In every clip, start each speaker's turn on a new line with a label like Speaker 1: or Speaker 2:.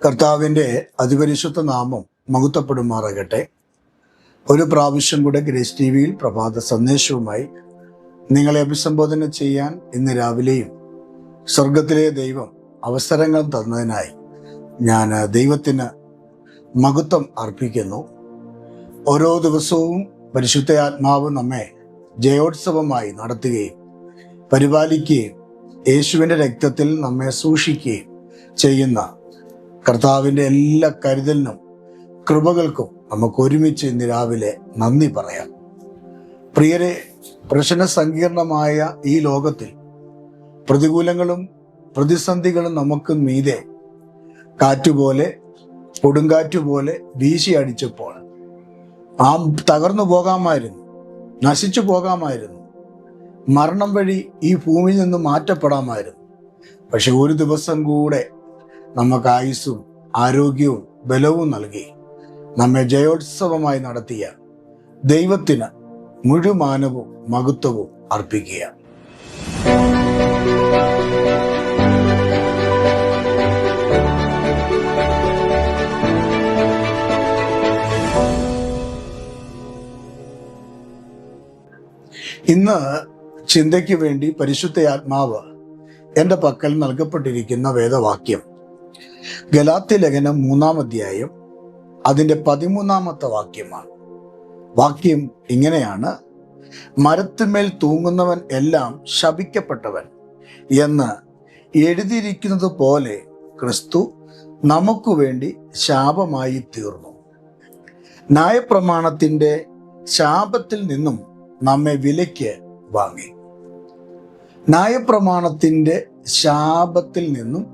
Speaker 1: കർത്താവിൻ്റെ അതിപരിശുദ്ധ നാമം മഹത്വപ്പെടുമാറാകട്ടെ. ഒരു പ്രാവശ്യം കൂടെ ഗ്രേസ് ടി വിയിൽ പ്രഭാത സന്ദേശവുമായി നിങ്ങളെ അഭിസംബോധന ചെയ്യാൻ ഇന്ന് രാവിലെയും സ്വർഗത്തിലെ ദൈവം അവസരങ്ങൾ തന്നതിനായി ഞാൻ ദൈവത്തിന് മഹത്വം അർപ്പിക്കുന്നു. ഓരോ ദിവസവും പരിശുദ്ധ ആത്മാവ് നമ്മെ ജയോത്സവമായി നടത്തുകയും പരിപാലിക്കുകയും യേശുവിൻ്റെ രക്തത്തിൽ നമ്മെ സൂക്ഷിക്കുകയും ചെയ്യുന്ന കർത്താവിൻ്റെ എല്ലാ കരുതലിനും കൃപകൾക്കും നമുക്ക് ഒരുമിച്ച് ഇന്ന് രാവിലെ നന്ദി പറയാം. പ്രിയരെ, പ്രശ്നസങ്കീർണമായ ഈ ലോകത്തിൽ പ്രതികൂലങ്ങളും പ്രതിസന്ധികളും നമുക്ക് മീതെ കാറ്റുപോലെ കൊടുങ്കാറ്റുപോലെ വീശി അടിച്ചപ്പോൾ തകർന്നു പോകാമായിരുന്നു, നശിച്ചു പോകാമായിരുന്നു, മരണം വഴി ഈ ഭൂമിയിൽ നിന്ന് മാറ്റപ്പെടാമായിരുന്നു. പക്ഷെ ഒരു ദിവസം കൂടെ നമുക്ക് ആയുസ്സും ആരോഗ്യവും ബലവും നൽകി നമ്മെ ജയോത്സവമായി നടത്തിയ ദൈവത്തിന് മുഴുമാനവും മഹത്വവും അർപ്പിക്കുക. ഇന്ന് ചിന്തയ്ക്ക് വേണ്ടി പരിശുദ്ധ ആത്മാവ് എൻ്റെ പക്കൽ നൽകപ്പെട്ടിരിക്കുന്ന വേദവാക്യം ഗലാത്യ ലേഖനം 3-ാം അധ്യായം അതിൻ്റെ 13-ാമത്തെ വാക്യമാണ്. വാക്യം ഇങ്ങനെയാണ്: മരത്തിന്മേൽ തൂങ്ങുന്നവൻ എല്ലാം ശപിക്കപ്പെട്ടവൻ എന്ന് എഴുതിയിരിക്കുന്നത് പോലെ ക്രിസ്തു നമുക്ക് വേണ്ടി ശാപമായി തീർന്നു. ന്യായപ്രമാണത്തിൻ്റെ ശാപത്തിൽ നിന്നും നമ്മെ വിലയ്ക്ക് വാങ്ങി. ന്യായപ്രമാണത്തിൻ്റെ ശാപത്തിൽ നിന്നും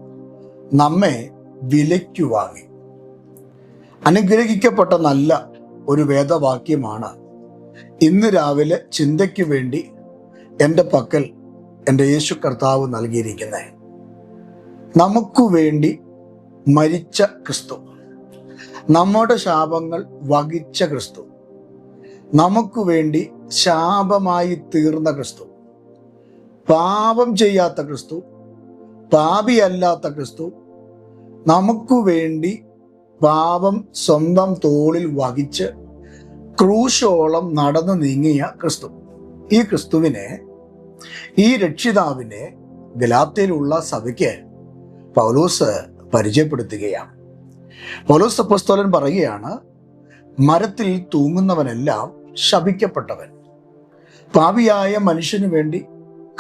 Speaker 1: നമ്മെ വിലയ്ക്ക് വാങ്ങി. അനുഗ്രഹിക്കപ്പെട്ട നല്ല ഒരു വേദവാക്യമാണ് ഇന്ന് രാവിലെ ചിന്തയ്ക്ക് വേണ്ടി എൻ്റെ പക്കൽ എൻ്റെ യേശു കർത്താവ് നൽകിയിരിക്കുന്നത്. നമുക്ക് വേണ്ടി മരിച്ച ക്രിസ്തു, നമ്മുടെ ശാപങ്ങൾ വഹിച്ച ക്രിസ്തു, നമുക്ക് വേണ്ടി ശാപമായി തീർന്ന ക്രിസ്തു, പാപം ചെയ്യാത്ത ക്രിസ്തു, പാപിയല്ലാത്ത ക്രിസ്തു, നമുക്ക് വേണ്ടി പാപം സ്വന്തം തോളിൽ വഹിച്ച് ക്രൂശോളം നടന്നു നീങ്ങിയ ക്രിസ്തു. ഈ ക്രിസ്തുവിനെ, ഈ രക്ഷിതാവിനെ ഗലാത്യയിലുള്ള സഭയ്ക്ക് പൗലോസ് പരിചയപ്പെടുത്തുകയാണ്. പൗലോസ് അപ്പോസ്തലൻ പറയുകയാണ്, മരത്തിൽ തൂങ്ങുന്നവനെല്ലാം ശപിക്കപ്പെട്ടവൻ. പാപിയായ മനുഷ്യന് വേണ്ടി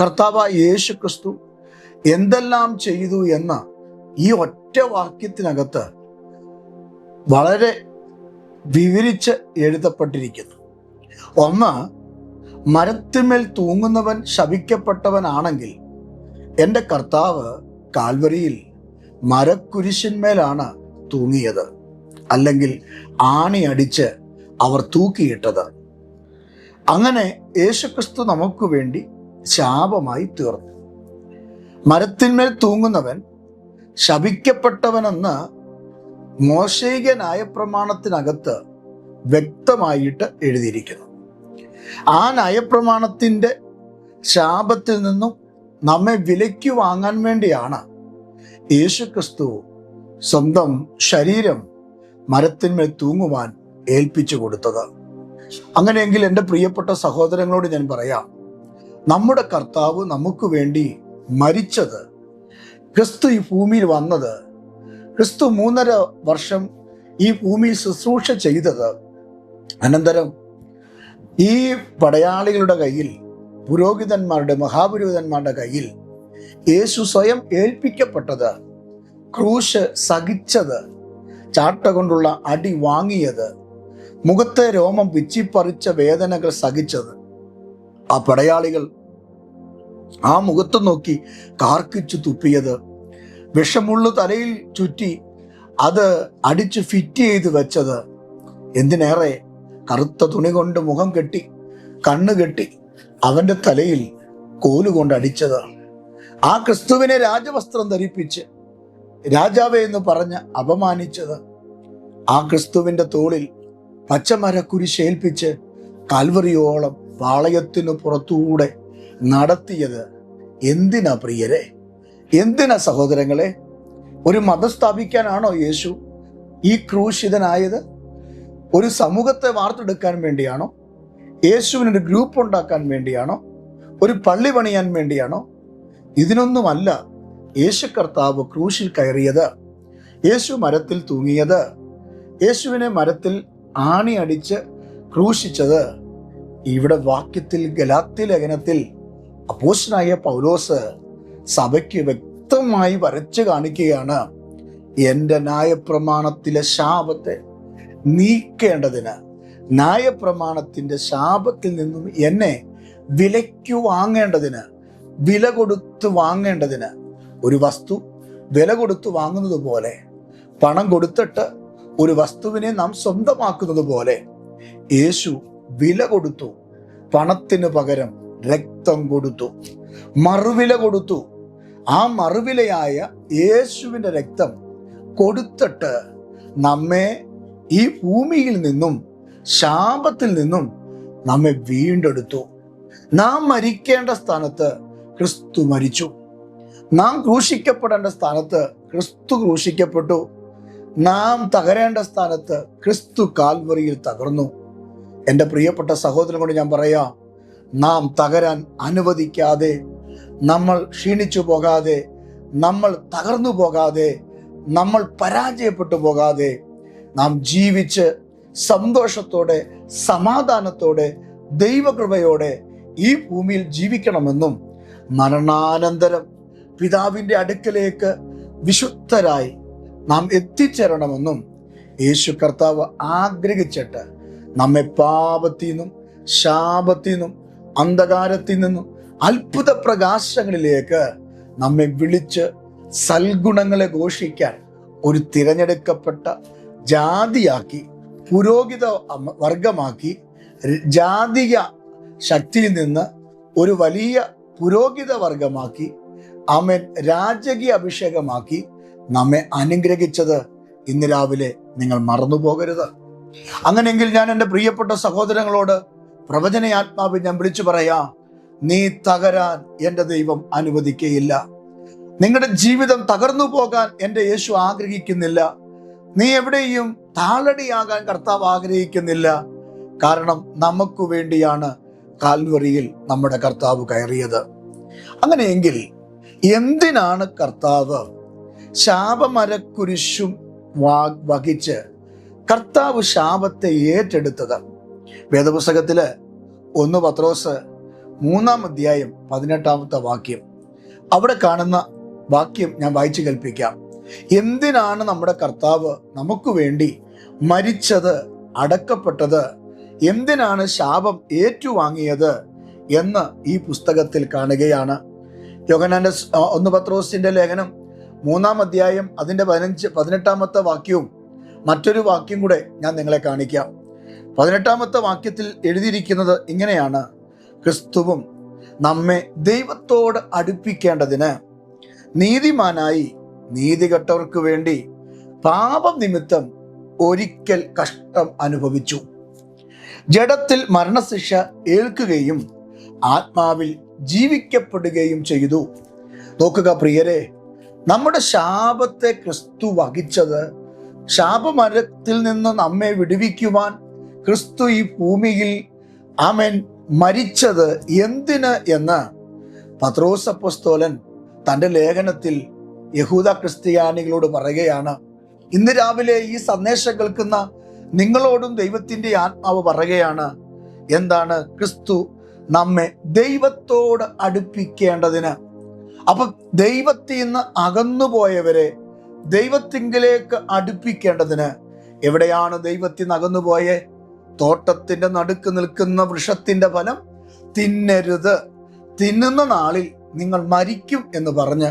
Speaker 1: കർത്താവായ യേശു ക്രിസ്തു എന്തെല്ലാം ചെയ്തു എന്ന ഈ ഒറ്റ വാക്യത്തിനകത്ത് വളരെ വിവരിച്ച് എഴുതപ്പെട്ടിരിക്കുന്നു. ഒന്ന്, മരത്തിന്മേൽ തൂങ്ങുന്നവൻ ശപിക്കപ്പെട്ടവനാണെങ്കിൽ എൻ്റെ കർത്താവ് കാൽവരിയിൽ മരക്കുരിശിന്മേലാണ് തൂങ്ങിയത്, അല്ലെങ്കിൽ ആണി അടിച്ച് അവർ തൂക്കിയിട്ടത്. അങ്ങനെ യേശുക്രിസ്തു നമുക്ക് വേണ്ടി ശാപമായി തീർന്നു. മരത്തിന്മേൽ തൂങ്ങുന്നവൻ ശപിക്കപ്പെട്ടവനെന്ന് മോശയിക ന്യായപ്രമാണത്തിനകത്ത് വ്യക്തമായിട്ട് എഴുതിയിരിക്കുന്നു. ആ ന്യായപ്രമാണത്തിൻ്റെ ശാപത്തിൽ നിന്നും നമ്മെ വിലയ്ക്ക് വാങ്ങാൻ വേണ്ടിയാണ് യേശുക്രിസ്തു സ്വന്തം ശരീരം മരത്തിന്മേൽ തൂങ്ങുവാൻ ഏൽപ്പിച്ചു കൊടുത്തത്. അങ്ങനെയെങ്കിൽ എൻ്റെ പ്രിയപ്പെട്ട സഹോദരങ്ങളോട് ഞാൻ പറയാം, നമ്മുടെ കർത്താവ് നമുക്ക് വേണ്ടി മരിച്ചത്, ക്രിസ്തു ഈ ഭൂമിയിൽ വന്നത്, ക്രിസ്തു 3.5 വർഷം ഈ ഭൂമിയിൽ ശുശ്രൂഷ ചെയ്തത്, അനന്തരം ഈ പടയാളികളുടെ കയ്യിൽ, പുരോഹിതന്മാരുടെ, മഹാപുരോഹിതന്മാരുടെ കയ്യിൽ യേശു സ്വയം ഏൽപ്പിക്കപ്പെട്ടത്, ക്രൂശ് സഹിച്ചത്, ചാട്ട കൊണ്ടുള്ള അടി വാങ്ങിയത്, മുഖത്തെ രോമം പിച്ചിപ്പറിച്ച വേദനകൾ സഹിച്ചത്, ആ പടയാളികൾ ആ മുഖത്ത് നോക്കി കാർക്കിച്ചു തുപ്പിയത്, വിഷമുള്ളു തലയിൽ ചുറ്റി അത് അടിച്ച് ഫിറ്റ് ചെയ്ത് വെച്ചത്, എന്തിനേറെ കറുത്ത തുണി കൊണ്ട് മുഖം കെട്ടി കണ്ണ് കെട്ടി അവൻ്റെ തലയിൽ കോലുകൊണ്ട് അടിച്ചത്, ആ ക്രിസ്തുവിനെ രാജവസ്ത്രം ധരിപ്പിച്ച് രാജാവേ എന്ന് പറഞ്ഞ് അപമാനിച്ചത്, ആ ക്രിസ്തുവിൻ്റെ തോളിൽ പച്ചമരക്കുരിശേൽപ്പിച്ച് കാൽവറിയോളം പാളയത്തിനു പുറത്തൂടെ നടത്തിയത് എന്തിനാ പ്രിയരെ? എന്തിനാ സഹോദരങ്ങളെ? ഒരു മതം സ്ഥാപിക്കാനാണോ യേശു ഈ ക്രൂശിതനായത്? ഒരു സമൂഹത്തെ വാർത്തെടുക്കാൻ വേണ്ടിയാണോ? യേശുവിനൊരു ഗ്രൂപ്പ് ഉണ്ടാക്കാൻ വേണ്ടിയാണോ? ഒരു പള്ളി പണിയാൻ വേണ്ടിയാണോ? ഇതിനൊന്നുമല്ല യേശു കർത്താവ് ക്രൂശിൽ കയറിയത്, യേശു മരത്തിൽ തൂങ്ങിയത്, യേശുവിനെ മരത്തിൽ ആണി അടിച്ച് ക്രൂശിച്ചത്. ഇവിടെ വാക്യത്തിൽ ഗലാത്യ ലേഖനത്തിൽ അപ്പോസ്തലനായ പൗലോസ് സഭയ്ക്ക് വ്യക്തമായി വരച്ചു കാണിക്കുകയാണ്, എൻ്റെ ന്യായപ്രമാണത്തിലെ ശാപത്തെ നീക്കേണ്ടതിന്, ന്യായപ്രമാണത്തിൻ്റെ ശാപത്തിൽ നിന്നും എന്നെ വിലയ്ക്കു വാങ്ങേണ്ടതിന്, വില കൊടുത്ത് വാങ്ങേണ്ടതിന്. ഒരു വസ്തു വില കൊടുത്ത് വാങ്ങുന്നത് പോലെ, പണം കൊടുത്തിട്ട് ഒരു വസ്തുവിനെ നാം സ്വന്തമാക്കുന്നത് പോലെ യേശു വില കൊടുത്തു. പണത്തിന് പകരം രക്തം കൊടുത്തു, മറുവില കൊടുത്തു. ആ മറുവിലയായ യേശുവിൻ്റെ രക്തം കൊടുത്തിട്ട് നമ്മെ ഈ ഭൂമിയിൽ നിന്നും ശാപത്തിൽ നിന്നും നമ്മെ വീണ്ടെടുത്തു. നാം മരിക്കേണ്ട സ്ഥാനത്ത് ക്രിസ്തു മരിച്ചു. നാം ക്രൂശിക്കപ്പെടേണ്ട സ്ഥാനത്ത് ക്രിസ്തു ക്രൂശിക്കപ്പെട്ടു. നാം തകരേണ്ട സ്ഥാനത്ത് ക്രിസ്തു കാൽവറിയിൽ തകർന്നു. എൻ്റെ പ്രിയപ്പെട്ട സഹോദരനോട് ഞാൻ പറയാം, നാം തകരാൻ അനുവദിക്കാതെ, നമ്മൾ ക്ഷീണിച്ചു പോകാതെ, നമ്മൾ തകർന്നു പോകാതെ, നമ്മൾ പരാജയപ്പെട്ടു പോകാതെ, നാം ജീവിച്ച് സന്തോഷത്തോടെ സമാധാനത്തോടെ ദൈവകൃപയോടെ ഈ ഭൂമിയിൽ ജീവിക്കണമെന്നും മരണാനന്തരം പിതാവിൻ്റെ അടുക്കലേക്ക് വിശുദ്ധരായി നാം എത്തിച്ചേരണമെന്നും യേശു കർത്താവ് ആഗ്രഹിച്ചിട്ട് നമ്മെ പാപത്തിൽ നിന്നും ശാപത്തിൽ നിന്നും അന്ധകാരത്തിൽ നിന്നും അത്ഭുത പ്രകാശങ്ങളിലേക്ക് നമ്മെ വിളിച്ച് സൽഗുണങ്ങളെ ഘോഷിക്കാൻ ഒരു തിരഞ്ഞെടുക്കപ്പെട്ട ജാതിയാക്കി, പുരോഹിത വർഗമാക്കി, ജാതിക ശക്തിയിൽ നിന്ന് ഒരു വലിയ പുരോഹിത വർഗമാക്കി, ആമേൻ, രാജകീയ അഭിഷേകമാക്കി നമ്മെ അനുഗ്രഹിച്ചത് ഇന്ന് രാവിലെ നിങ്ങൾ മറന്നു പോകരുത്. അങ്ങനെയെങ്കിൽ ഞാൻ എൻ്റെ പ്രിയപ്പെട്ട സഹോദരങ്ങളോട് പ്രവചനയാത്മാവിൽ ഞാൻ വിളിച്ചു പറയാം, നീ തകരാൻ എൻ്റെ ദൈവം അനുവദിക്കുകയില്ല. നിങ്ങളുടെ ജീവിതം തകർന്നു പോകാൻ എൻ്റെ യേശു ആഗ്രഹിക്കുന്നില്ല. നീ എവിടെയും താളടിയാകാൻ കർത്താവ് ആഗ്രഹിക്കുന്നില്ല. കാരണം നമുക്ക് വേണ്ടിയാണ് കാൽവറിയിൽ നമ്മുടെ കർത്താവ് കയറിയത്. അങ്ങനെയെങ്കിൽ എന്തിനാണ് കർത്താവ് ശാപമരക്കുരിശും വഹിച്ച് കർത്താവ് ശാപത്തെ ഏറ്റെടുത്തത്? വേദപുസ്തകത്തില് 1 പത്രോസ് 3-ാം അധ്യായം 18-ാമത്തെ വാക്യം, അവിടെ കാണുന്ന വാക്യം ഞാൻ വായിച്ചു കേൾപ്പിക്കാം. എന്തിനാണ് നമ്മുടെ കർത്താവ് നമുക്ക് വേണ്ടി മരിച്ചത്, അടക്കപ്പെട്ടത്, എന്തിനാണ് ശാപം ഏറ്റുവാങ്ങിയത് എന്ന് ഈ പുസ്തകത്തിൽ കാണുകയാണ്. യോഹന്നാന്റെ 1 പത്രോസിന്റെ ലേഖനം 3-ാം അധ്യായം അതിൻ്റെ 18-ാമത്തെ വാക്യവും മറ്റൊരു വാക്യം കൂടെ ഞാൻ നിങ്ങളെ കാണിക്കാം. 18-ാമത്തെ വാക്യത്തിൽ എഴുതിയിരിക്കുന്നത് ഇങ്ങനെയാണ്: ക്രിസ്തുവും നമ്മെ ദൈവത്തോട് അടുപ്പിക്കേണ്ടതിന് നീതിമാനായി നീതികെട്ടവർക്ക് വേണ്ടി പാപം നിമിത്തം ഒരിക്കൽ കഷ്ടം അനുഭവിച്ചു, ജഡത്തിൽ മരണശിക്ഷ ഏൽക്കുകയും ആത്മാവിൽ ജീവിക്കപ്പെടുകയും ചെയ്തു. നോക്കുക പ്രിയരെ, നമ്മുടെ ശാപത്തെ ക്രിസ്തു വഹിച്ചത്, ശാപമരത്തിൽ നിന്ന് നമ്മെ വിടുവിക്കുവാൻ ക്രിസ്തു ഈ ഭൂമിയിൽ ആമേൻ മരിച്ചത് എന്തിന് എന്ന് പത്രോസ് അപ്പോസ്തലൻ തൻ്റെ ലേഖനത്തിൽ യഹൂദ ക്രിസ്ത്യാനികളോട് പറയുകയാണ്. ഇന്ന് രാവിലെ ഈ സന്ദേശം കേൾക്കുന്ന നിങ്ങളോടും ദൈവത്തിൻ്റെ ആത്മാവ് പറയുകയാണ്, എന്താണ്? ക്രിസ്തു നമ്മെ ദൈവത്തോട് അടുപ്പിക്കേണ്ടതിന്. അപ്പൊ ദൈവത്തിൽ നിന്ന് അകന്നുപോയവരെ ദൈവത്തിങ്കിലേക്ക് അടുപ്പിക്കേണ്ടതിന്. എവിടെയാണ് ദൈവത്തിൽ നിന്ന് അകന്നുപോയേ? തോട്ടത്തിന്റെ നടുക്ക് നിൽക്കുന്ന വൃക്ഷത്തിന്റെ ഫലം തിന്നരുത്, തിന്നുന്ന നാളിൽ നിങ്ങൾ മരിക്കും എന്ന് പറഞ്ഞ്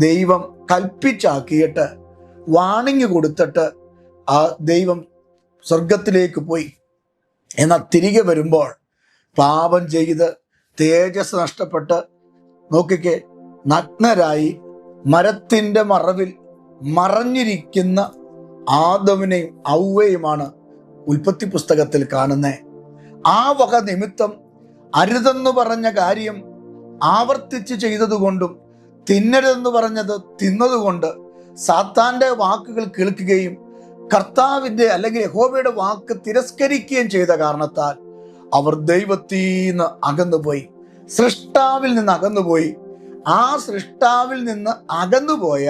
Speaker 1: ദൈവം കൽപ്പിച്ചാക്കിയിട്ട് വാണിങ് കൊടുത്തിട്ട് ആ ദൈവം സ്വർഗത്തിലേക്ക് പോയി. എന്നാൽ തിരികെ വരുമ്പോൾ പാപം ചെയ്ത് തേജസ് നഷ്ടപ്പെട്ട് നോക്കിക്കേ, നഗ്നരായി മരത്തിൻ്റെ മറവിൽ മറഞ്ഞിരിക്കുന്ന ആദവിനെയും ഔവയുമാണ് ഉൽപ്പത്തി പുസ്തകത്തിൽ കാണുന്നത്. ആ വക നിമിത്തം അരുതെന്ന് പറഞ്ഞ കാര്യം ആവർത്തിച്ച് ചെയ്തതുകൊണ്ടും തിന്നരുതെന്ന് പറഞ്ഞത് തിന്നതുകൊണ്ട് സാത്താന്റെ വാക്കുകൾ കേൾക്കുകയും കർത്താവിന്റെ അല്ലെങ്കിൽ യഹോവയുടെ വാക്ക് തിരസ്കരിക്കുകയും ചെയ്ത കാരണത്താൽ അവർ ദൈവത്തിൽ നിന്ന് അകന്നുപോയി, സൃഷ്ടാവിൽ നിന്ന് അകന്നുപോയി. ആ സൃഷ്ടാവിൽ നിന്ന് അകന്നുപോയ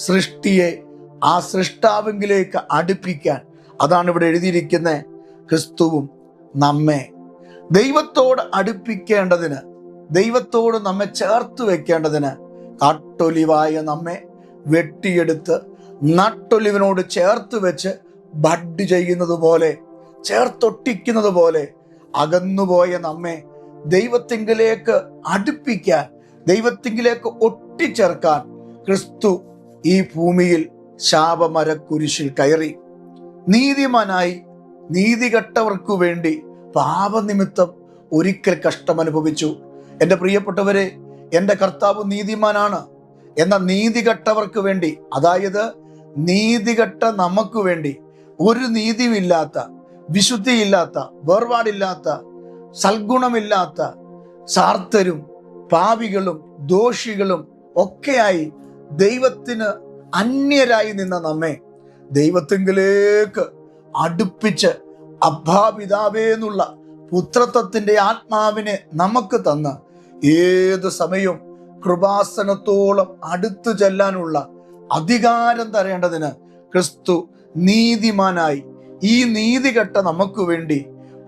Speaker 1: സൃഷ്ടിയെ ആ സൃഷ്ടാവിലേക്ക് അടുപ്പിക്കാൻ, അതാണ് ഇവിടെ എഴുതിയിരിക്കുന്നത്, ക്രിസ്തുവും നമ്മെ ദൈവത്തോട് അടുപ്പിക്കേണ്ടതിന്, ദൈവത്തോട് നമ്മെ ചേർത്ത് വെക്കേണ്ടതിന് കാട്ടൊലിവായ നമ്മെ വെട്ടിയെടുത്ത് നട്ടൊലിവിനോട് ചേർത്ത് വെച്ച് ബഡ് ചെയ്യുന്നത് പോലെ, ചേർത്തൊട്ടിക്കുന്നത് പോലെ അകന്നുപോയ നമ്മെ ദൈവത്തിങ്കിലേക്ക് അടുപ്പിക്കാൻ, ദൈവത്തിങ്കിലേക്ക് ഒട്ടിച്ചേർക്കാൻ ക്രിസ്തു ഈ ഭൂമിയിൽ ശാപമരക്കുരിശിൽ കയറി. നീതിമാനായി നീതികെട്ടവർക്കു വേണ്ടി പാപനിമിത്തം ഒരിക്കൽ കഷ്ടമനുഭവിച്ചു. എൻ്റെ പ്രിയപ്പെട്ടവരെ, എൻ്റെ കർത്താവ് നീതിമാനാണ്. എന്നാൽ നീതികെട്ടവർക്ക് വേണ്ടി, അതായത് നീതികെട്ട നമുക്ക് വേണ്ടി, ഒരു നീതിയുമില്ലാത്ത, വിശുദ്ധിയില്ലാത്ത, വേർപാടില്ലാത്ത, സൽഗുണമില്ലാത്ത സാർത്ഥരും പാപികളും ദോഷികളും ഒക്കെയായി ദൈവത്തിന് അന്യരായി നിന്ന നമ്മെ ദൈവത്തിങ്കിലേക്ക് അടുപ്പിച്ച് അബ്ബാ എന്നുള്ള പുത്രത്വത്തിന്റെ ആത്മാവിനെ നമുക്ക് തന്ന് ഏത് സമയവും കൃപാസനത്തോളം അടുത്തു ചെല്ലാനുള്ള അധികാരം തരേണ്ടതിന് ക്രിസ്തു നീതിമാനായി ഈ നീതികെട്ട നമുക്ക് വേണ്ടി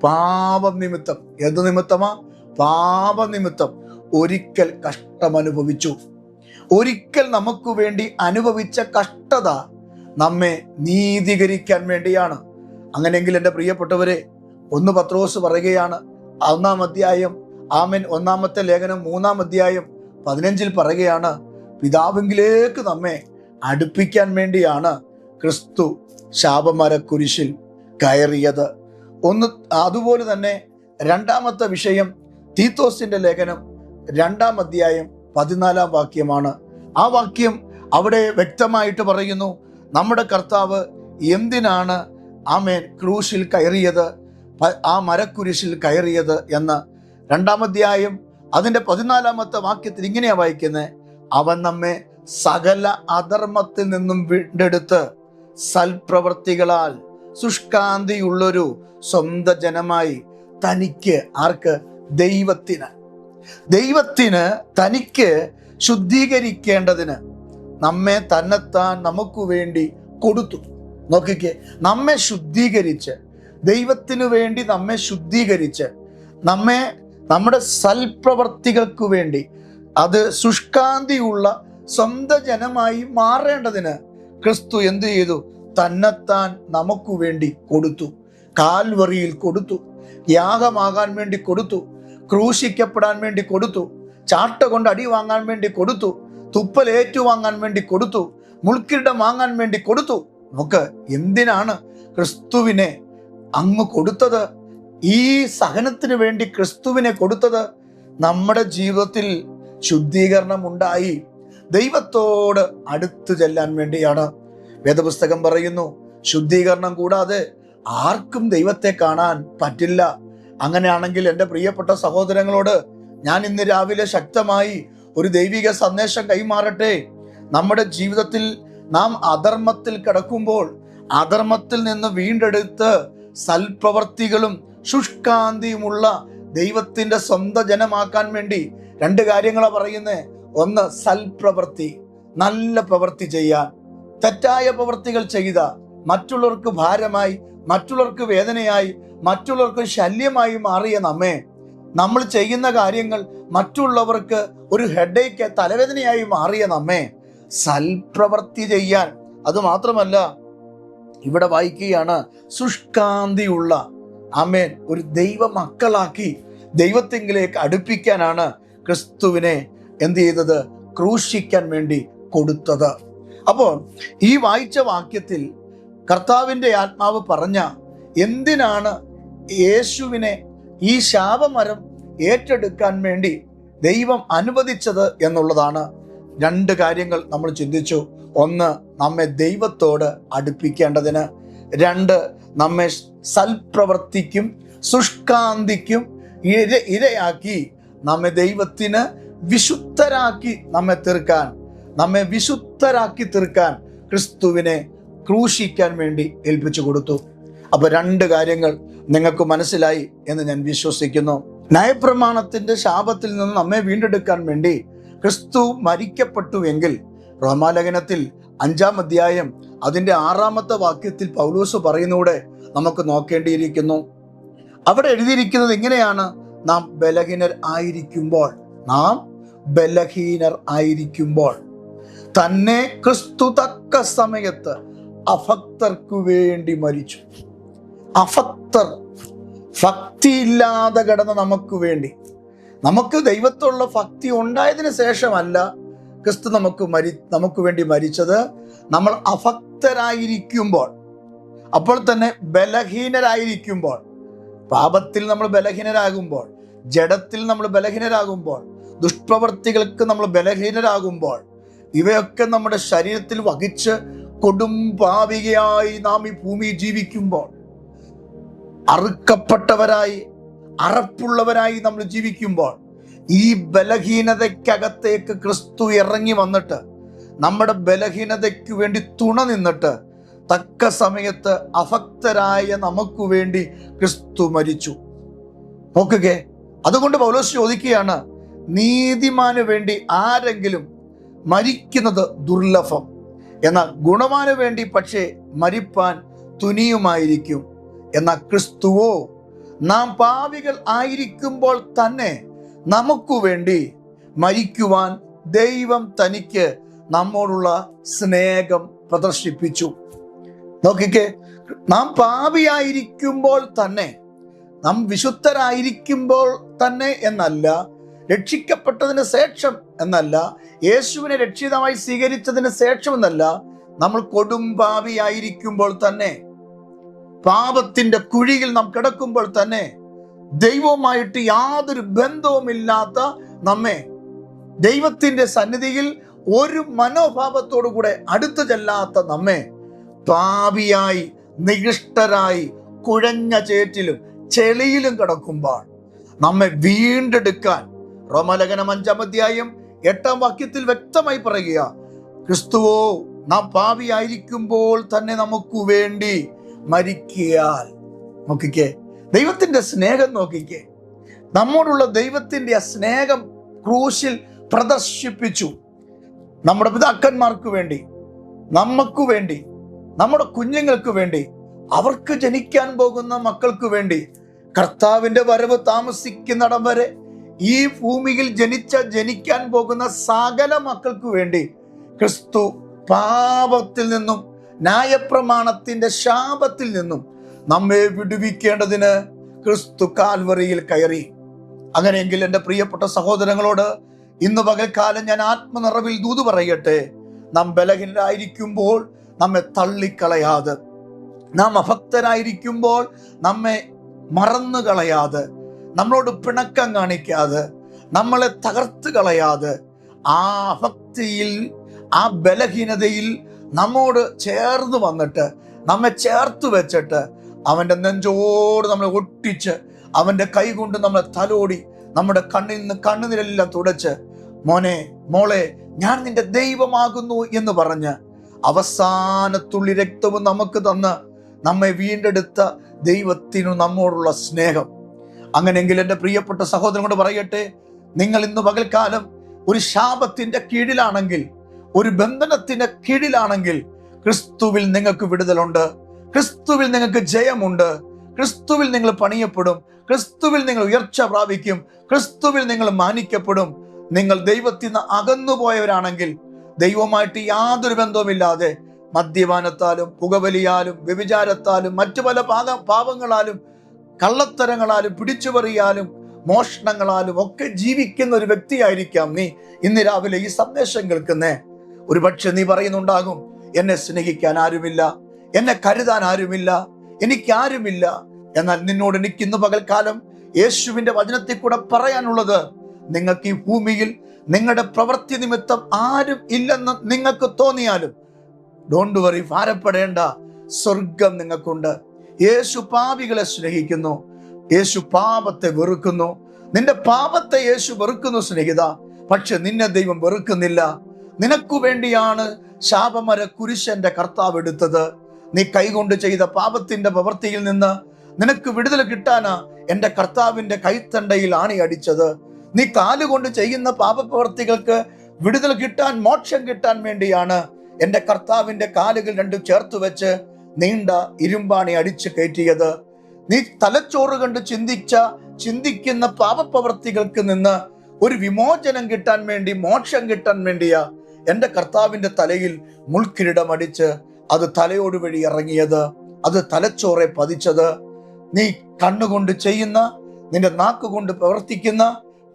Speaker 1: പാപനിമിത്തം, ഏത് നിമിത്തമാ? പാപനിമിത്തം ഒരിക്കൽ കഷ്ടമനുഭവിച്ചു. ഒരിക്കൽ നമുക്ക് വേണ്ടി അനുഭവിച്ച കഷ്ടത നമ്മെ നീതീകരിക്കാൻ വേണ്ടിയാണ്. അങ്ങനെയെങ്കിൽ എൻ്റെ പ്രിയപ്പെട്ടവരെ, 1 പത്രോസ് പറയുകയാണ്, 1-ാം അധ്യായം, ആമേൻ, 1-ാമത്തെ ലേഖനം 3-ാം അധ്യായം 15 പറയുകയാണ്, പിതാവിലേക്ക് നമ്മെ അടുപ്പിക്കാൻ വേണ്ടിയാണ് ക്രിസ്തു ശാപമരക്കുരിശിൽ കയറിയത്. അതുപോലെ തന്നെ 2-ാമത്തെ വിഷയം തീത്തോസിന്റെ ലേഖനം 2-ാം അധ്യായം 14-ാം വാക്യമാണ്. ആ വാക്യം അവിടെ വ്യക്തമായിട്ട് പറയുന്നു, നമ്മുടെ കർത്താവ് എന്തിനാണ് ആമേൻ ക്രൂശിൽ കയറിയത്, ആ മരക്കുരിശിൽ കയറിയത് എന്ന്. 2-ാം അധ്യായം അതിന്റെ 14-ാമത്തെ വാക്യത്തിൽ ഇങ്ങനെയാ വായിക്കുന്നത്, അവൻ നമ്മെ സകല അധർമ്മത്തിൽ നിന്നും വീണ്ടെടുത്ത് സൽപ്രവർത്തികളാൽ ശുഷ്കാന്തിയുള്ളൊരു സ്വന്തം ജനമായി തനിക്ക്, ആർക്ക്? ദൈവത്തിന് തനിക്ക് ശുദ്ധീകരിക്കേണ്ടതിന് നമ്മെ തന്നെത്താൻ നമുക്ക് വേണ്ടി കൊടുത്തു. നോക്കിക്കേ, നമ്മെ ശുദ്ധീകരിച്ച്, ദൈവത്തിനു വേണ്ടി നമ്മെ ശുദ്ധീകരിച്ച്, നമ്മുടെ സൽപ്രവർത്തികൾക്ക് വേണ്ടി, അത് ശുഷ്കാന്തിയുള്ള സ്വന്തം ജനമായി മാറേണ്ടതിന് ക്രിസ്തു എന്ത് ചെയ്തു? തന്നെത്താൻ നമുക്ക് വേണ്ടി കൊടുത്തു. കാൽവറിയിൽ കൊടുത്തു, യാഗമാകാൻ വേണ്ടി കൊടുത്തു, ക്രൂശിക്കപ്പെടാൻ വേണ്ടി കൊടുത്തു, ചാട്ട കൊണ്ട് അടി വാങ്ങാൻ വേണ്ടി കൊടുത്തു, തുപ്പലേറ്റു വാങ്ങാൻ വേണ്ടി കൊടുത്തു, മുൾക്കിരീടം വാങ്ങാൻ വേണ്ടി കൊടുത്തു. നമുക്ക് എന്തിനാണ് ക്രിസ്തുവിനെ അങ്ങ് കൊടുത്തത്? ഈ സഹനത്തിന് വേണ്ടി ക്രിസ്തുവിനെ കൊടുത്തത് നമ്മുടെ ജീവിതത്തിൽ ശുദ്ധീകരണം ഉണ്ടായി ദൈവത്തോട് അടുത്തു ചെല്ലാൻ വേണ്ടിയാണ്. വേദപുസ്തകം പറയുന്നു, ശുദ്ധീകരണം കൂടാതെ ആർക്കും ദൈവത്തെ കാണാൻ പറ്റില്ല. അങ്ങനെയാണെങ്കിൽ എൻ്റെ പ്രിയപ്പെട്ട സഹോദരങ്ങളോട് ഞാൻ ഇന്ന് രാവിലെ ശക്തമായി ഒരു ദൈവിക സന്ദേശം കൈമാറട്ടെ. നമ്മുടെ ജീവിതത്തിൽ നാം അധർമ്മത്തിൽ കിടക്കുമ്പോൾ അധർമ്മത്തിൽ നിന്ന് വീണ്ടെടുത്ത് സൽപ്രവർത്തികളും ശുഷ്കാന്തിയുമുള്ള ദൈവത്തിന്റെ സ്വന്തം ജനമാക്കാൻ വേണ്ടി 2 കാര്യങ്ങളാണ് പറയുന്നത്. ഒന്ന്, സൽപ്രവൃത്തി, നല്ല പ്രവൃത്തി ചെയ്യാൻ. തെറ്റായ പ്രവൃത്തികൾ ചെയ്ത മറ്റുള്ളവർക്ക് ഭാരമായി, മറ്റുള്ളവർക്ക് വേദനയായി, മറ്റുള്ളവർക്ക് ശല്യമായി മാറിയ നമ്മൾ ചെയ്യുന്ന കാര്യങ്ങൾ മറ്റുള്ളവർക്ക് ഒരു ഹെഡേക്ക്, തലവേദനയായി മാറിയ സൽപ്രവൃത്തി ചെയ്യാൻ. അത് മാത്രമല്ല, ഇവിടെ വായിക്കുകയാണ്, ശുഷ്കാന്തിയുള്ള ആമേൻ ഒരു ദൈവ മക്കളാക്കി ദൈവത്തിങ്കിലേക്ക് അടുപ്പിക്കാനാണ് ക്രിസ്തുവിനെ എന്ത് ചെയ്തത്? ക്രൂശിക്കാൻ വേണ്ടി കൊടുത്തത്. അപ്പോൾ ഈ വായിച്ച വാക്യത്തിൽ കർത്താവിൻ്റെ ആത്മാവ് പറഞ്ഞ എന്തിനാണ് യേശുവിനെ ഈ ശാപമരം ഏറ്റെടുക്കാൻ വേണ്ടി ദൈവം അനുവദിച്ചത് എന്നുള്ളതാണ്. 2 കാര്യങ്ങൾ നമ്മൾ ചിന്തിച്ചു. 1, നമ്മെ ദൈവത്തോട് അടുപ്പിക്കേണ്ടതിന്. 2, നമ്മെ സൽപ്രവൃത്തിക്കും ശുഷ്കാന്തിക്കും ഇരയാക്കി നമ്മെ ദൈവത്തിന് വിശുദ്ധരാക്കി നമ്മെ വിശുദ്ധരാക്കി തീർക്കാൻ ക്രിസ്തുവിനെ ക്രൂശിക്കാൻ വേണ്ടി ഏൽപ്പിച്ചു കൊടുത്തു. അപ്പൊ 2 കാര്യങ്ങൾ നിങ്ങൾക്ക് മനസ്സിലായി എന്ന് ഞാൻ വിശ്വസിക്കുന്നു. ന്യായപ്രമാണത്തിന്റെ ശാപത്തിൽ നിന്ന് നമ്മെ വീണ്ടെടുക്കാൻ വേണ്ടി ക്രിസ്തു മരിക്കപ്പെട്ടുവെങ്കിൽ റോമാലേഖനത്തിൽ 5-ാം അധ്യായം അതിന്റെ 6-ാമത്തെ വാക്യത്തിൽ പൗലോസ് പറയുന്നൂടെ നമുക്ക് നോക്കേണ്ടിയിരിക്കുന്നു. അവിടെ എഴുതിയിരിക്കുന്നത് ഇങ്ങനെയാണ്: നാം ബലഹീനർ ആയിരിക്കുമ്പോൾ തന്നെ ക്രിസ്തു തക്ക സമയത്ത് അഭക്തർക്കു വേണ്ടി മരിച്ചു. അഭക്തർ, ഭക്തിയില്ലാതെ കിടന്ന നമുക്ക് വേണ്ടി, നമുക്ക് ദൈവത്തോടുള്ള ഭക്തി ഉണ്ടായതിനു ശേഷമല്ല ക്രിസ്തു നമുക്ക് വേണ്ടി മരിച്ചത്. നമ്മൾ അഭക്തരായിരിക്കുമ്പോൾ, അപ്പോൾ തന്നെ ബലഹീനരായിരിക്കുമ്പോൾ, പാപത്തിൽ നമ്മൾ ബലഹീനരാകുമ്പോൾ, ജഡത്തിൽ നമ്മൾ ബലഹീനരാകുമ്പോൾ, ദുഷ്പ്രവർത്തികൾക്ക് നമ്മൾ ബലഹീനരാകുമ്പോൾ, ഇവയൊക്കെ നമ്മുടെ ശരീരത്തിൽ വഹിച്ച് കൊടും പാപികയായി നാം ഈ ഭൂമിയിൽ ജീവിക്കുമ്പോൾ, അറുക്കപ്പെട്ടവരായി അറപ്പുള്ളവരായി നമ്മൾ ജീവിക്കുമ്പോൾ, ഈ ബലഹീനതയ്ക്കകത്തേക്ക് ക്രിസ്തു ഇറങ്ങി വന്നിട്ട് നമ്മുടെ ബലഹീനതയ്ക്ക് വേണ്ടി തുണ നിന്നിട്ട് തക്ക സമയത്ത് അഭക്തരായ നമുക്ക് വേണ്ടി ക്രിസ്തു മരിച്ചു. നോക്കുക, അതുകൊണ്ട് പൗലോസ് ചോദിക്കുകയാണ്, നീതിമാന് വേണ്ടി ആരെങ്കിലും മരിക്കുന്നത് ദുർലഭം, എന്നാൽ ഗുണവാന് വേണ്ടി പക്ഷേ മരിപ്പാൻ തുനിയുമായിരിക്കും. എന്നാൽ ക്രിസ്തുവോ നാം പാപികൾ ആയിരിക്കുമ്പോൾ തന്നെ നമുക്ക് വേണ്ടി മരിക്കുവാൻ ദൈവം തനിക്ക് നമ്മോടുള്ള സ്നേഹം പ്രദർശിപ്പിച്ചു. നോക്കിക്കേ, നാം പാപിയായിരിക്കുമ്പോൾ തന്നെ, നാം വിശുദ്ധരായിരിക്കുമ്പോൾ തന്നെ എന്നല്ല, രക്ഷിക്കപ്പെട്ടതിന് ശേഷം എന്നല്ല, യേശുവിനെ രക്ഷിതമായി സ്വീകരിച്ചതിന് ശേഷം എന്നല്ല, നമ്മൾ കൊടും പാപിയായിരിക്കുമ്പോൾ തന്നെ, പാപത്തിന്റെ കുഴിയിൽ നാം കിടക്കുമ്പോൾ തന്നെ, ദൈവവുമായിട്ട് യാതൊരു ബന്ധവുമില്ലാത്ത നമ്മെ, ദൈവത്തിന്റെ സന്നിധിയിൽ ഒരു മനോഭാവത്തോടു കൂടെ അടുത്തു ചെല്ലാത്ത നമ്മെ, പാപിയായി നികൃഷ്ടരായി കുഴഞ്ഞ ചേറ്റിലും ചെളിയിലും കിടക്കുമ്പോൾ നമ്മെ വീണ്ടെടുക്കാൻ റോമാലേഖനം 5-ാം അധ്യായം 8-ാം വാക്യത്തിൽ വ്യക്തമായി പറയുക, ക്രിസ്തുവോ നാം പാപിയായിരിക്കുമ്പോൾ തന്നെ നമുക്ക് വേണ്ടി മരിക്കയാൽ. നോക്കിക്കേ, ദൈവത്തിന്റെ സ്നേഹം നോക്കിക്കേ, നമ്മോടുള്ള ദൈവത്തിന്റെ ആ സ്നേഹം ക്രൂശിൽ പ്രദർശിപ്പിച്ചു. നമ്മുടെ പിതാക്കന്മാർക്ക് വേണ്ടി, നമുക്ക് വേണ്ടി, നമ്മുടെ കുഞ്ഞുങ്ങൾക്ക് വേണ്ടി, അവർക്ക് ജനിക്കാൻ പോകുന്ന മക്കൾക്ക് വേണ്ടി, കർത്താവിന്റെ വരവ് താമസിക്കുന്നിടം വരെ ഈ ഭൂമിയിൽ ജനിക്കാൻ പോകുന്ന സകല മക്കൾക്ക് വേണ്ടി ക്രിസ്തു പാപത്തിൽ നിന്നും ന്യായപ്രമാണത്തിന്റെ ശാപത്തിൽ നിന്നും നമ്മെ വിടുവിക്കേണ്ടതിന് ക്രിസ്തു കാൽവറിയിൽ കയറി. അങ്ങനെയെങ്കിൽ എൻ്റെ പ്രിയപ്പെട്ട സഹോദരങ്ങളോട് ഇന്ന് പകൽക്കാലം ഞാൻ ആത്മനിറവിൽ ദൂത് പറയട്ടെ, നാം ബലഹീനരായിരിക്കുമ്പോൾ നമ്മെ തള്ളിക്കളയാതെ, നാം അഭക്തരായിരിക്കുമ്പോൾ നമ്മെ മറന്നു കളയാതെ, നമ്മളോട് പിണക്കം കാണിക്കാതെ, നമ്മളെ തകർത്ത് കളയാതെ, ആ അഭക്തിയിൽ, ആ ബലഹീനതയിൽ നമ്മോട് ചേർന്ന് വന്നിട്ട്, നമ്മെ ചേർത്ത് വെച്ചിട്ട്, അവൻ്റെ നെഞ്ചോട് നമ്മളെ ഒട്ടിച്ച്, അവൻ്റെ കൈ കൊണ്ട് നമ്മളെ തലോടി, നമ്മുടെ കണ്ണിൽ നിന്ന് കണ്ണുനീരെല്ലാം തുടച്ച്, മോനെ മോളെ ഞാൻ നിന്റെ ദൈവമാകുന്നു എന്ന് പറഞ്ഞ് അവസാനത്തുള്ളി രക്തവും നമുക്ക് തന്ന് നമ്മെ വീണ്ടെടുത്ത ദൈവത്തിനു നമ്മോടുള്ള സ്നേഹം. അങ്ങനെയെങ്കിൽ എൻ്റെ പ്രിയപ്പെട്ട സഹോദരനോട് പറയട്ടെ, നിങ്ങൾ ഇന്ന് പകൽക്കാലം ഒരു ശാപത്തിന്റെ കീഴിലാണെങ്കിൽ, ഒരു ബന്ധനത്തിന്റെ കീഴിലാണെങ്കിൽ, ക്രിസ്തുവിൽ നിങ്ങൾക്ക് വിടുതലുണ്ട്, ക്രിസ്തുവിൽ നിങ്ങൾക്ക് ജയമുണ്ട്, ക്രിസ്തുവിൽ നിങ്ങൾ പണിയപ്പെടും, ക്രിസ്തുവിൽ നിങ്ങൾ ഉയർച്ച പ്രാപിക്കും, ക്രിസ്തുവിൽ നിങ്ങൾ മാനിക്കപ്പെടും. നിങ്ങൾ ദൈവത്തിൽ നിന്ന് അകന്നുപോയവരാണെങ്കിൽ, ദൈവമായിട്ട് യാതൊരു ബന്ധവുമില്ലാതെ മദ്യപാനത്താലും പുകവലിയാലും വ്യഭിചാരത്താലും മറ്റു പല പാപങ്ങളാലും കള്ളത്തരങ്ങളാലും പിടിച്ചുപറിയാലും മോഷണങ്ങളാലും ഒക്കെ ജീവിക്കുന്ന ഒരു വ്യക്തിയായിരിക്കാം നീ ഇന്ന് രാവിലെ ഈ സന്ദേശം കേൾക്കുന്നേ. ഒരു പക്ഷെ നീ പറയുന്നുണ്ടാകും, എന്നെ സ്നേഹിക്കാൻ ആരുമില്ല, എന്നെ കരുതാൻ ആരുമില്ല, എനിക്കാരുമില്ല. എന്നാൽ നിന്നോട് എനിക്ക് ഇന്ന് പകൽക്കാലം യേശുവിന്റെ വചനത്തിൽ കൂടെ പറയാനുള്ളത്, നിങ്ങൾക്ക് ഈ ഭൂമിയിൽ നിങ്ങളുടെ പ്രവൃത്തി നിമിത്തം ആരും ഇല്ലെന്ന് നിങ്ങൾക്ക് തോന്നിയാലും ഡോണ്ട് വറി, ഭാരപ്പെടേണ്ട, സ്വർഗം നിങ്ങൾക്കുണ്ട്. യേശു പാപികളെ സ്നേഹിക്കുന്നു, യേശു പാപത്തെ വെറുക്കുന്നു. നിന്റെ പാപത്തെ യേശു വെറുക്കുന്നു സ്നേഹിത, പക്ഷെ നിന്നെ ദൈവം വെറുക്കുന്നില്ല. നിനക്കു വേണ്ടിയാണ് ശാപമര കുരിശ് എൻ്റെ കർത്താവ് എടുത്തത്. നീ കൈകൊണ്ട് ചെയ്ത പാപത്തിന്റെ പ്രവൃത്തിയിൽ നിന്ന് നിനക്ക് വിടുതൽ കിട്ടാനാ എൻ്റെ കർത്താവിന്റെ കൈത്തണ്ടയിൽ ആണി അടിച്ചത്. നീ കാലുകൊണ്ട് ചെയ്യുന്ന പാപപ്രവൃത്തികൾക്ക് വിടുതൽ കിട്ടാൻ, മോക്ഷം കിട്ടാൻ വേണ്ടിയാണ് എൻ്റെ കർത്താവിന്റെ കാലുകൾ രണ്ടും ചേർത്ത് വെച്ച് നീണ്ട ഇരുമ്പാണി അടിച്ചു കയറ്റിയത്. നീ തലച്ചോറ് കണ്ട് ചിന്തിക്കുന്ന പാപപ്രവൃത്തികൾക്ക് നിന്ന് ഒരു വിമോചനം കിട്ടാൻ വേണ്ടി, മോക്ഷം കിട്ടാൻ വേണ്ടിയാ എൻ്റെ കർത്താവിന്റെ തലയിൽ മുൾക്കിരീടം അടിച്ച് അത് തലയോട് വഴി ഇറങ്ങിയത്, അത് തലച്ചോറെ പതിച്ചത്. നീ കണ്ണുകൊണ്ട് ചെയ്യുന്ന, നിന്റെ നാക്കുകൊണ്ട് പ്രവർത്തിക്കുന്ന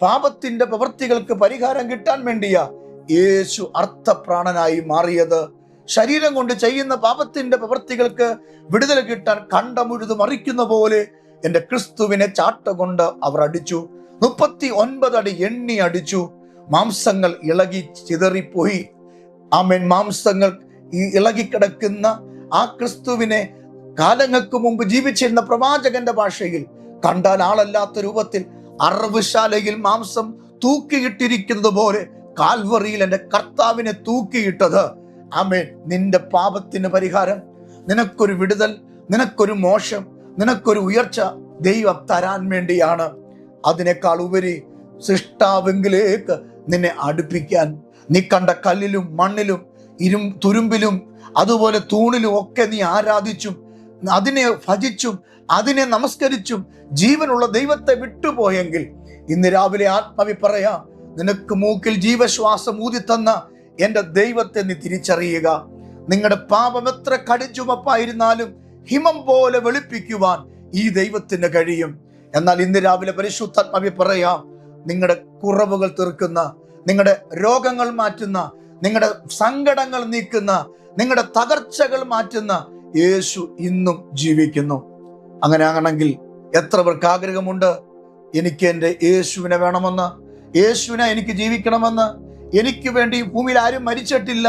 Speaker 1: പാപത്തിന്റെ പ്രവൃത്തികൾക്ക് പരിഹാരം കിട്ടാൻ വേണ്ടിയാ യേശു അർത്ഥപ്രാണനായി മാറിയത്. ശരീരം കൊണ്ട് ചെയ്യുന്ന പാപത്തിന്റെ പ്രവൃത്തികൾക്ക് വിടുതൽ കിട്ടാൻ കണ്ടമുഴുത് മറിക്കുന്ന പോലെ എൻ്റെ ക്രിസ്തുവിനെ ചാട്ട കൊണ്ട് അവർ അടിച്ചു. 39 അടി എണ്ണി അടിച്ചു. മാംസങ്ങൾ ഇളകി ചിതറിപ്പോയി. ആമേൻ. മാംസങ്ങൾ ഈ ഇളകിക്കിടക്കുന്ന ആ ക്രിസ്തുവിനെ കാലങ്ങൾക്ക് മുമ്പ് ജീവിച്ചിരുന്ന പ്രവാചകന്റെ ഭാഷയിൽ കണ്ടാൽ ആളല്ലാത്ത രൂപത്തിൽ അറവുശാലയിൽ മാംസം തൂക്കിയിട്ടിരിക്കുന്നത് പോലെ കാൽവറിയിൽ എൻ്റെ കർത്താവിനെ തൂക്കിയിട്ടത്, ആമേൻ, നിന്റെ പാപത്തിന് പരിഹാരം, നിനക്കൊരു വിടുതൽ, നിനക്കൊരു മോക്ഷം, നിനക്കൊരു ഉയർച്ച ദൈവം തരാൻ വേണ്ടിയാണ്. അതിനേക്കാൾ ഉപരി സൃഷ്ടാവെങ്കിലേക്ക് നിന്നെ അടുപ്പിക്കാൻ, നീ കണ്ട കല്ലിലും മണ്ണിലും തുരുമ്പിലും അതുപോലെ തൂണിലും ഒക്കെ നീ ആരാധിച്ചും അതിനെ ഭജിച്ചും അതിനെ നമസ്കരിച്ചും ജീവനുള്ള ദൈവത്തെ വിട്ടുപോയെങ്കിൽ ഇന്ന് രാവിലെ ആത്മാവി പറയാം, നിനക്ക് മൂക്കിൽ ജീവശ്വാസം ഊതിത്തന്ന എൻ്റെ ദൈവത്തെ നീ തിരിച്ചറിയുക. നിങ്ങളുടെ പാപം എത്ര കടിച്ചുമപ്പായിരുന്നാലും ഹിമം പോലെ വെളുപ്പിക്കുവാൻ ഈ ദൈവത്തിന് കഴിയും. എന്നാൽ ഇന്ന് രാവിലെ പരിശുദ്ധാത്മാവി പറയാം, നിങ്ങളുടെ കുറവുകൾ തീർക്കുന്ന, നിങ്ങളുടെ രോഗങ്ങൾ മാറ്റുന്ന, നിങ്ങളുടെ സങ്കടങ്ങൾ നീക്കുന്ന, നിങ്ങളുടെ തകർച്ചകൾ മാറ്റുന്ന യേശു ഇന്നും ജീവിക്കുന്നു. അങ്ങനെ ആകണമെങ്കിൽ എത്ര പേർക്ക് ആഗ്രഹമുണ്ട്, എനിക്ക് എൻ്റെ യേശുവിനെ വേണമെന്ന്, യേശുവിനെ എനിക്ക് ജീവിക്കണമെന്ന്. എനിക്ക് വേണ്ടി ഭൂമിയിൽ ആരും മരിച്ചിട്ടില്ല.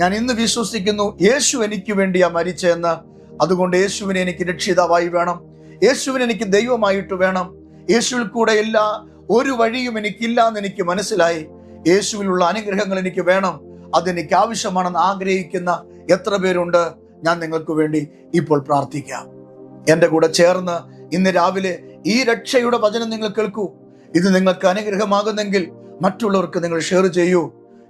Speaker 1: ഞാൻ ഇന്ന് വിശ്വസിക്കുന്നു യേശു എനിക്ക് വേണ്ടിയാ മരിച്ചതെന്ന്. അതുകൊണ്ട് യേശുവിനെ എനിക്ക് രക്ഷിതാവായി വേണം, യേശുവിനെ എനിക്ക് ദൈവമായിട്ട് വേണം. യേശുവിൽ കൂടെ ഒരു വഴിയും എനിക്കില്ല എന്ന് എനിക്ക് മനസ്സിലായി. യേശുവിലുള്ള അനുഗ്രഹങ്ങൾ എനിക്ക് വേണം, അതെനിക്ക് ആവശ്യമാണെന്ന് ആഗ്രഹിക്കുന്ന എത്ര പേരുണ്ട്? ഞാൻ നിങ്ങൾക്ക് വേണ്ടി ഇപ്പോൾ പ്രാർത്ഥിക്കാം. എൻ്റെ കൂടെ ചേർന്ന് ഇന്ന് രാവിലെ ഈ രക്ഷയുടെ വചനം നിങ്ങൾ കേൾക്കൂ. ഇത് നിങ്ങൾക്ക് അനുഗ്രഹമാകുന്നെങ്കിൽ മറ്റുള്ളവർക്ക് നിങ്ങൾ ഷെയർ ചെയ്യൂ.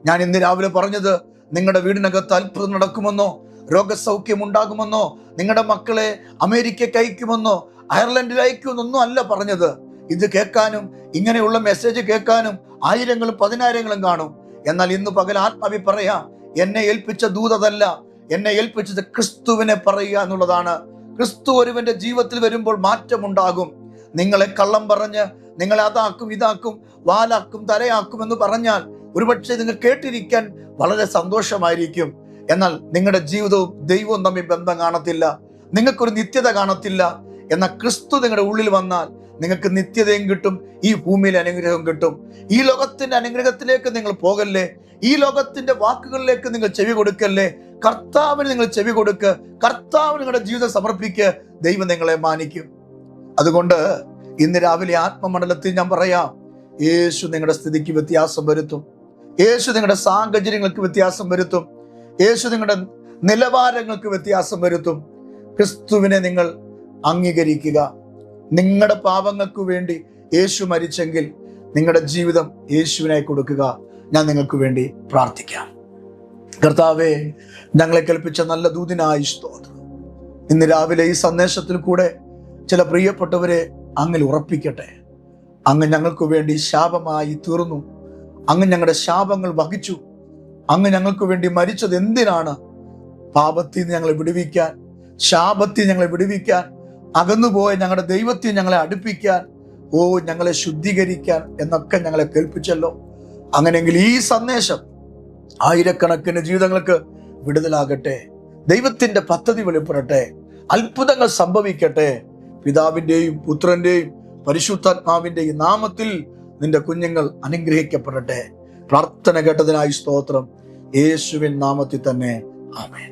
Speaker 1: ഞാൻ ഇന്ന് രാവിലെ പറഞ്ഞത് നിങ്ങളുടെ വീടിനകത്ത് അത്ഭുതം നടക്കുമെന്നോ, രോഗസൗഖ്യം ഉണ്ടാകുമെന്നോ, നിങ്ങളുടെ മക്കളെ അമേരിക്കയ്ക്ക് അയക്കുമെന്നോ, അയർലൻഡിൽ അയക്കുമെന്നൊന്നും അല്ല പറഞ്ഞത്. ഇത് കേൾക്കാനും ഇങ്ങനെയുള്ള മെസ്സേജ് കേൾക്കാനും ആയിരങ്ങളും പതിനായിരങ്ങളും കാണും. എന്നാൽ ഇന്ന് പകൽ ആത്മാവി പറയാം, എന്നെ ഏൽപ്പിച്ച ദൂതതല്ല, എന്നെ ഏൽപ്പിച്ചത് ക്രിസ്തുവിനെ പറയുക എന്നുള്ളതാണ്. ക്രിസ്തു ഒരുവന്റെ ജീവിതത്തിൽ വരുമ്പോൾ മാറ്റമുണ്ടാകും. നിങ്ങളെ കള്ളം പറഞ്ഞ് നിങ്ങളെ അതാക്കും ഇതാക്കും വാലാക്കും തലയാക്കും എന്ന് പറഞ്ഞാൽ ഒരുപക്ഷെ നിങ്ങൾ കേട്ടിരിക്കാൻ വളരെ സന്തോഷമായിരിക്കും. എന്നാൽ നിങ്ങളുടെ ജീവിതവും ദൈവവും തമ്മിൽ ബന്ധം കാണത്തില്ല, നിങ്ങൾക്കൊരു നിത്യത കാണത്തില്ല. എന്നാൽ ക്രിസ്തു നിങ്ങളുടെ ഉള്ളിൽ വന്നാൽ നിങ്ങൾക്ക് നിത്യതയും കിട്ടും, ഈ ഭൂമിയിലെ അനുഗ്രഹം കിട്ടും. ഈ ലോകത്തിന്റെ അനുഗ്രഹത്തിലേക്ക് നിങ്ങൾ പോകല്ലേ, ഈ ലോകത്തിന്റെ വാക്കുകളിലേക്ക് നിങ്ങൾ ചെവി കൊടുക്കല്ലേ. കർത്താവിന് നിങ്ങൾ ചെവി കൊടുക്ക്, കർത്താവിന് നിങ്ങളുടെ ജീവിതം സമർപ്പിക്കുക, ദൈവം നിങ്ങളെ മാനിക്കും. അതുകൊണ്ട് ഇന്ന് രാവിലെ ആത്മമണ്ഡലത്തിൽ ഞാൻ പറയാം, യേശു നിങ്ങളുടെ സ്ഥിതിക്ക് വ്യത്യാസം വരുത്തും, യേശു നിങ്ങളുടെ സാഹചര്യങ്ങൾക്ക് വ്യത്യാസം വരുത്തും, യേശു നിങ്ങളുടെ നിലവാരങ്ങൾക്ക് വ്യത്യാസം വരുത്തും. ക്രിസ്തുവിനെ നിങ്ങൾ അംഗീകരിക്കുക. നിങ്ങളുടെ പാപങ്ങൾക്ക് വേണ്ടി യേശു മരിച്ചെങ്കിൽ നിങ്ങളുടെ ജീവിതം യേശുവിനായി കൊടുക്കുക. ഞാൻ നിങ്ങൾക്ക് വേണ്ടി പ്രാർത്ഥിക്കാം. കർത്താവേ, ഞങ്ങളെ കേൾപ്പിച്ച നല്ല ദൂതിനായി സ്തോത്രം. ഇന്ന് രാവിലെ ഈ സന്ദേശത്തിൽ കൂടെ ചില പ്രിയപ്പെട്ടവരെ അങ്ങിൽ ഉറപ്പിക്കട്ടെ. അങ്ങ് ഞങ്ങൾക്ക് വേണ്ടി ശാപമായി തീർന്നു, അങ്ങ് ഞങ്ങളുടെ ശാപങ്ങൾ വഹിച്ചു, അങ്ങ് ഞങ്ങൾക്ക് വേണ്ടി മരിച്ചത് എന്തിനാണ്? പാപത്തിൽ നിന്ന് ഞങ്ങളെ വിടുവിക്കാൻ, ശാപത്തിൽ ഞങ്ങളെ വിടുവിക്കാൻ, അകന്നുപോയ ഞങ്ങളുടെ ദൈവത്തെ ഞങ്ങളെ അടുപ്പിക്കാൻ, ഞങ്ങളെ ശുദ്ധീകരിക്കാൻ എന്നൊക്കെ ഞങ്ങളെ കേൾപ്പിച്ചല്ലോ. അങ്ങനെയെങ്കിൽ ഈ സന്ദേശം ആയിരക്കണക്കിന് ജീവിതങ്ങൾക്ക് വിടുതലാകട്ടെ, ദൈവത്തിന്റെ പദ്ധതി വെളിപ്പെടട്ടെ, അത്ഭുതങ്ങൾ സംഭവിക്കട്ടെ. പിതാവിൻ്റെയും പുത്രന്റെയും പരിശുദ്ധാത്മാവിന്റെയും നാമത്തിൽ നിന്റെ കുഞ്ഞുങ്ങൾ അനുഗ്രഹിക്കപ്പെടട്ടെ. പ്രാർത്ഥന കേട്ടതിനായി സ്തോത്രം. യേശുവിൻ നാമത്തിൽ തന്നെ ആമേൻ.